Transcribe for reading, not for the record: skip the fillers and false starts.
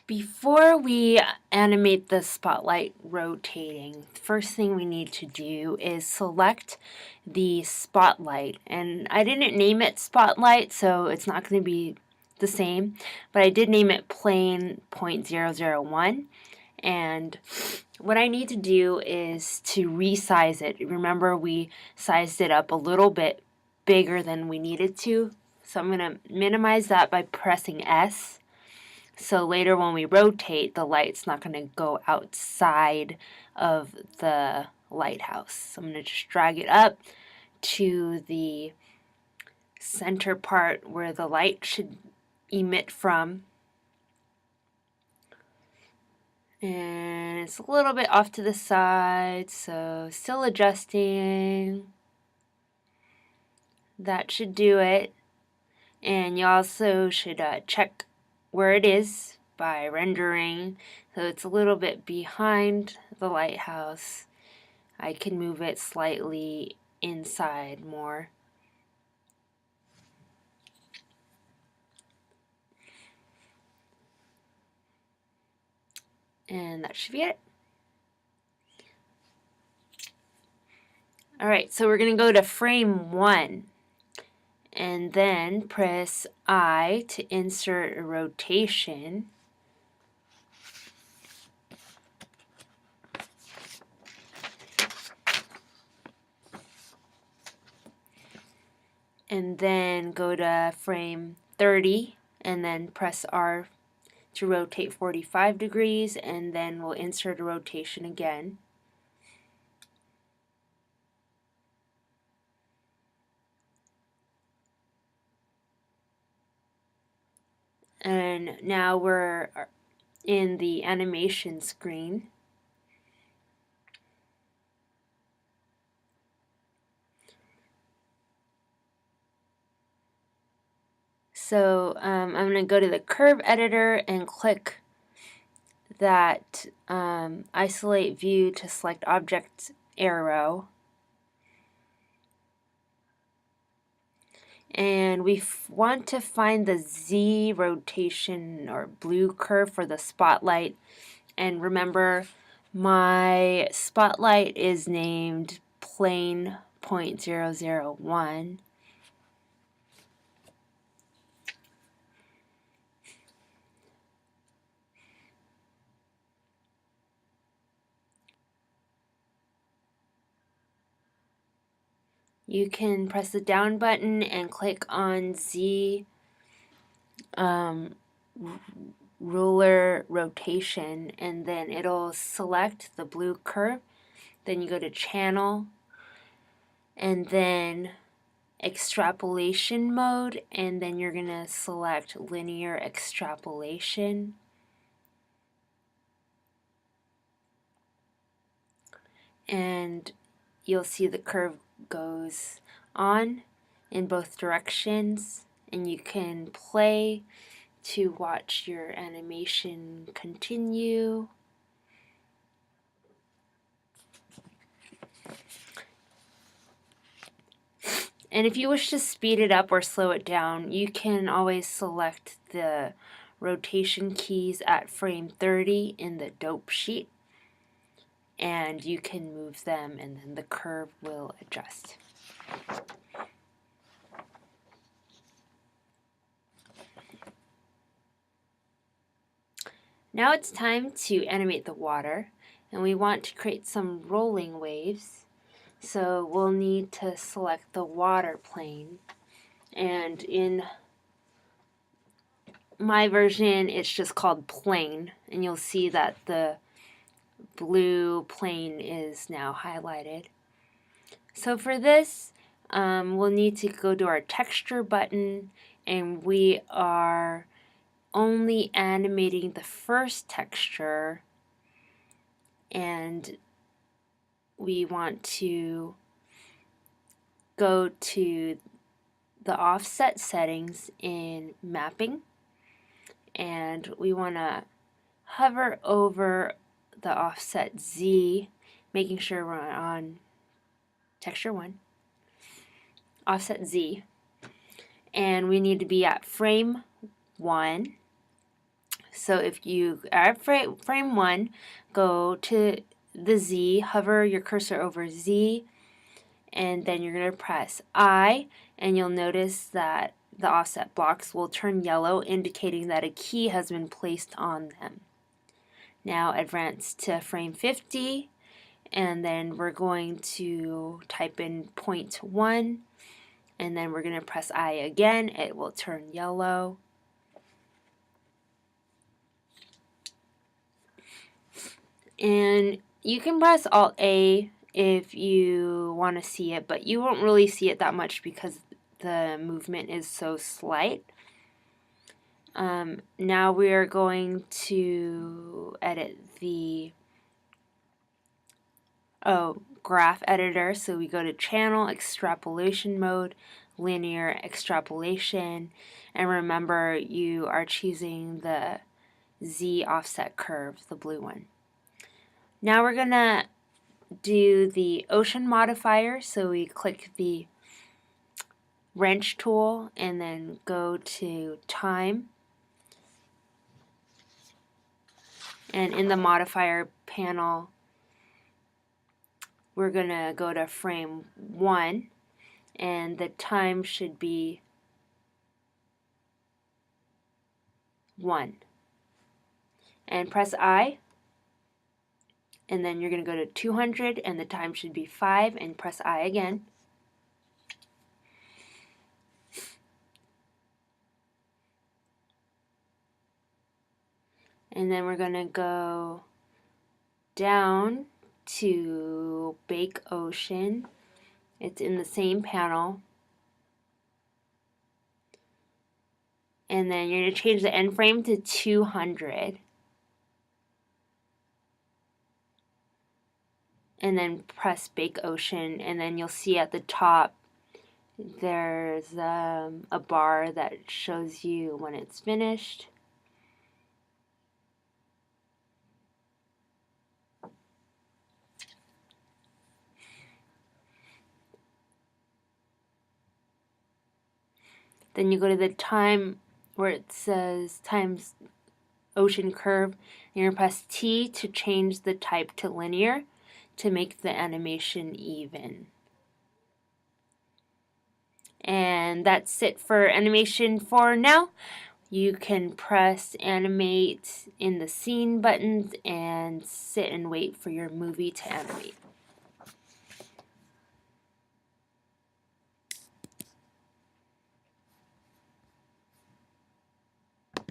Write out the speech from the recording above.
Before we animate the spotlight rotating, the first thing we need to do is select the spotlight. And I didn't name it spotlight, so it's not going to be the same, but I did name it plane 0.001. And what I need to do is to resize it. Remember, we sized it up a little bit bigger than we needed to. So I'm going to minimize that by pressing S. So later when we rotate, the light's not going to go outside of the lighthouse. So I'm going to just drag it up to the center part where the light should emit from. And it's a little bit off to the side, so still adjusting. That should do it. And you also should check where it is by rendering. So it's a little bit behind the lighthouse. I can move it slightly inside more. And that should be it. Alright, so we're going to go to frame 1. And then press I to insert a rotation. And then go to frame 30 and then press R to rotate 45 degrees, and then we'll insert a rotation again. And now we're in the animation screen. So I'm going to go to the curve editor and click that isolate view to select object arrow. And we want to find the Z rotation or blue curve for the spotlight. And remember, my spotlight is named plane 0.001. You can press the down button and click on Z ruler rotation, and then it'll select the blue curve. Then you go to channel and then extrapolation mode, and then you're going to select linear extrapolation. And you'll see the curve goes on in both directions, and you can play to watch your animation continue. And if you wish to speed it up or slow it down, you can always select the rotation keys at frame 30 in the dope sheet, and you can move them and then the curve will adjust. Now it's time to animate the water, and we want to create some rolling waves. So we'll need to select the water plane, and in my version it's just called plane, and you'll see that the blue plane is now highlighted. So for this, we'll need to go to our texture button, and we are only animating the first texture, and we want to go to the offset settings in mapping, and we want to hover over the offset Z, making sure we're on texture 1, offset Z, and we need to be at frame 1. So if you are at frame 1, go to the Z, hover your cursor over Z, and then you're going to press I, and you'll notice that the offset blocks will turn yellow, indicating that a key has been placed on them. Now advance to frame 50, and then we're going to type in point 1, and then we're going to press I again. It will turn yellow. And you can press Alt A if you want to see it, but you won't really see it that much because the movement is so slight. Now we are going to edit the graph editor. So we go to Channel, Extrapolation Mode, Linear Extrapolation, and remember you are choosing the Z offset curve, the blue one. Now we're going to do the ocean modifier, so we click the wrench tool and then go to time, and in the modifier panel we're going to go to frame 1, and the time should be 1, and press I, and then you're going to go to 200 and the time should be 5, and press I again. And then we're going to go down to Bake Ocean. It's in the same panel. And then you're going to change the end frame to 200. And then press Bake Ocean, and then you'll see at the top there's a bar that shows you when it's finished. Then you go to the time where it says times ocean curve, and you're going to press T to change the type to linear to make the animation even. And that's it for animation for now. You can press animate in the scene buttons and sit and wait for your movie to animate.